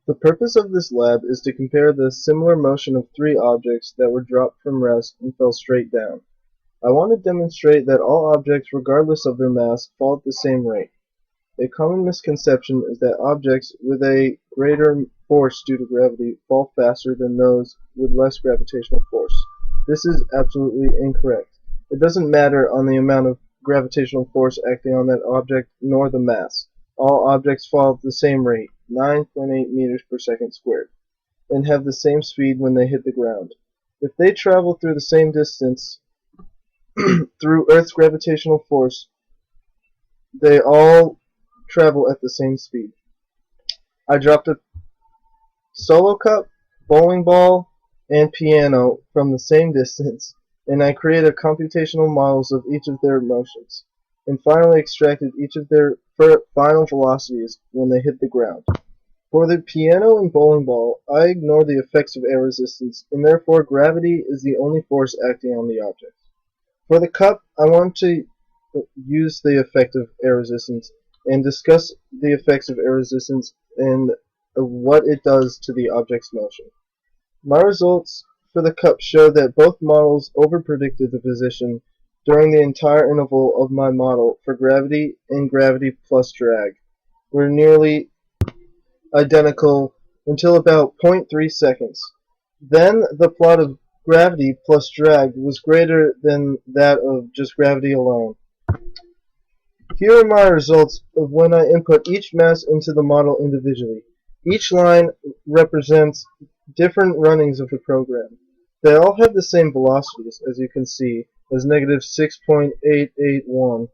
The purpose of this lab is to compare the similar motion of three objects that were dropped from rest and fell straight down. I want to demonstrate that all objects, regardless of their mass, fall at the same rate. A common misconception is that objects with a greater force due to gravity fall faster than those with less gravitational force. This is absolutely incorrect. It doesn't matter on the amount of gravitational force acting on that object nor the mass. All objects fall at the same rate, 9.8 meters per second squared, and have the same speed when they hit the ground. If they travel through the same distance through Earth's gravitational force, they all travel at the same speed. I dropped a solo cup, bowling ball, and piano from the same distance, and I created computational models of each of their motions, and finally extracted each of their final velocities when they hit the ground. For the piano and bowling ball, I ignore the effects of air resistance, and therefore gravity is the only force acting on the object. For the cup, I want to use the effect of air resistance and discuss the effects of air resistance and what it does to the object's motion. My results for the cup show that both models overpredicted the position during the entire interval of my model for gravity and gravity plus drag were nearly identical until about 0.3 seconds. Then the plot of gravity plus drag was greater than that of just gravity alone. Here are my results of when I input each mass into the model individually. Each line represents different runnings of the program. They all have the same velocities, as you can see, as negative 6.881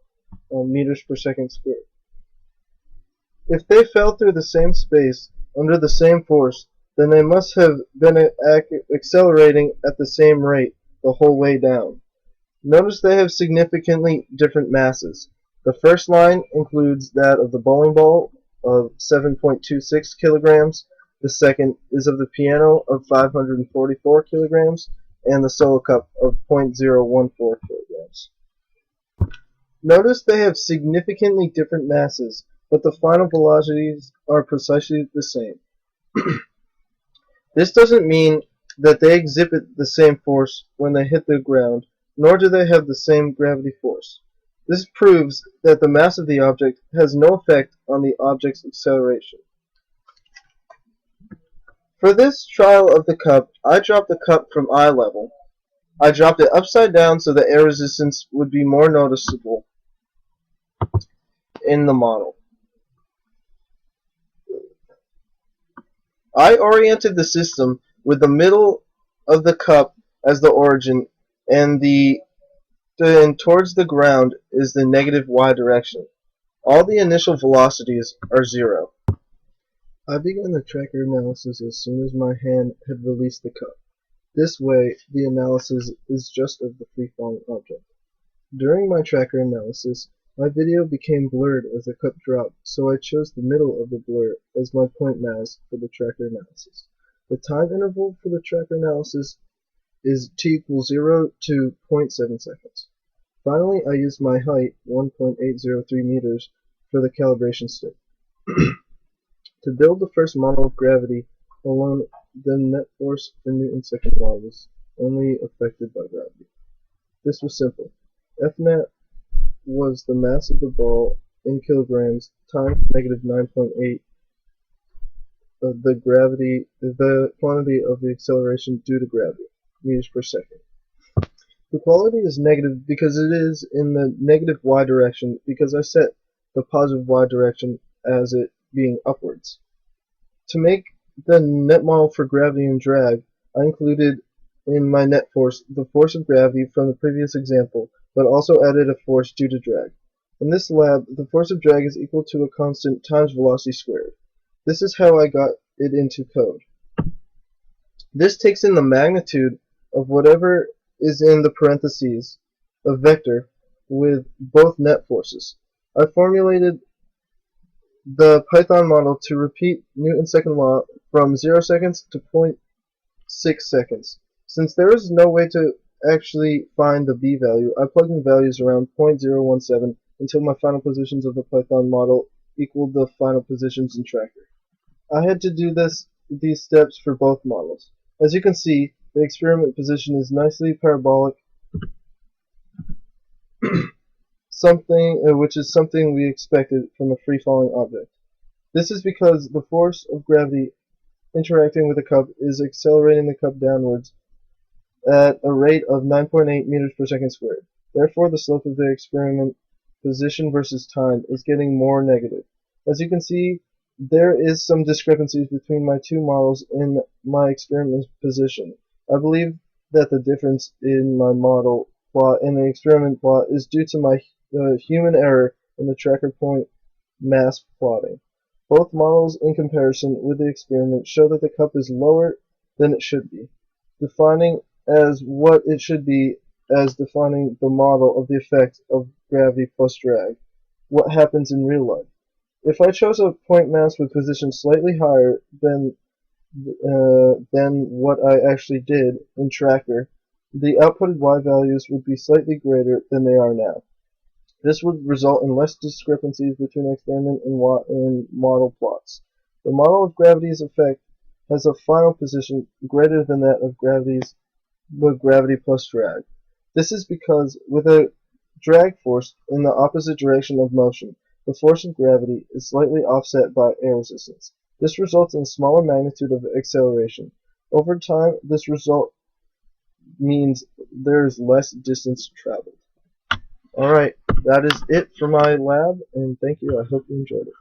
meters per second squared. If they fell through the same space under the same force, then they must have been accelerating at the same rate the whole way down. Notice they have significantly different masses. The first line includes that of the bowling ball of 7.26 kilograms, the second is of the piano of 544 kilograms, and the solo cup of 0.014 kilograms. Notice they have significantly different masses, but the final velocities are precisely the same. This doesn't mean that they exhibit the same force when they hit the ground, nor do they have the same gravity force. This proves that the mass of the object has no effect on the object's acceleration. For this trial of the cup, I dropped the cup from eye level. I dropped it upside down so the air resistance would be more noticeable in the model. I oriented the system with the middle of the cup as the origin, and towards the ground is the negative y direction. All the initial velocities are 0. I began the tracker analysis as soon as my hand had released the cup. This way, the analysis is just of the free-falling object. During my tracker analysis, my video became blurred as the cup dropped, so I chose the middle of the blur as my point mass for the tracker analysis. The time interval for the tracker analysis is t equals 0 to 0.7 seconds. Finally, I used my height, 1.803 meters, for the calibration stick. To build the first model of gravity alone, the net force per Newton's second law was only affected by gravity. This was simple. F net was the mass of the ball in kilograms times negative 9.8 of the quantity of the acceleration due to gravity, meters per second. The quality is negative because it is in the negative y direction because I set the positive y direction as it being upwards. To make the net model for gravity and drag, I included in my net force the force of gravity from the previous example, but also added a force due to drag. In this lab, the force of drag is equal to a constant times velocity squared. This is how I got it into code. This takes in the magnitude of whatever is in the parentheses, a vector, with both net forces. I formulated the Python model to repeat Newton's second law from 0 seconds to 0.6 seconds. Since there is no way to actually find the b value, I plugged in values around 0.017 until my final positions of the Python model equaled the final positions in tracker. I had to do these steps for both models. As you can see, the experiment position is nicely parabolic, which is something we expected from a free-falling object. This is because the force of gravity interacting with the cup is accelerating the cup downwards at a rate of 9.8 meters per second squared. Therefore, the slope of the experiment position versus time is getting more negative. As you can see, there is some discrepancies between my two models in my experiment position. I believe that the difference in my model plot and the experiment plot is due to my human error in the tracker point mass plotting. Both models in comparison with the experiment show that the cup is lower than it should be, defining as what it should be as defining the model of the effect of gravity plus drag, what happens in real life. If I chose a point mass with position slightly higher than what I actually did in tracker, the outputted y values would be slightly greater than they are now. This would result in less discrepancies between experiment and model plots. The model of gravity's effect has a final position greater than that of gravity plus drag. This is because with a drag force in the opposite direction of motion, the force of gravity is slightly offset by air resistance. This results in a smaller magnitude of acceleration. Over time, this result means there is less distance traveled. Alright, that is it for my lab, and thank you. I hope you enjoyed it.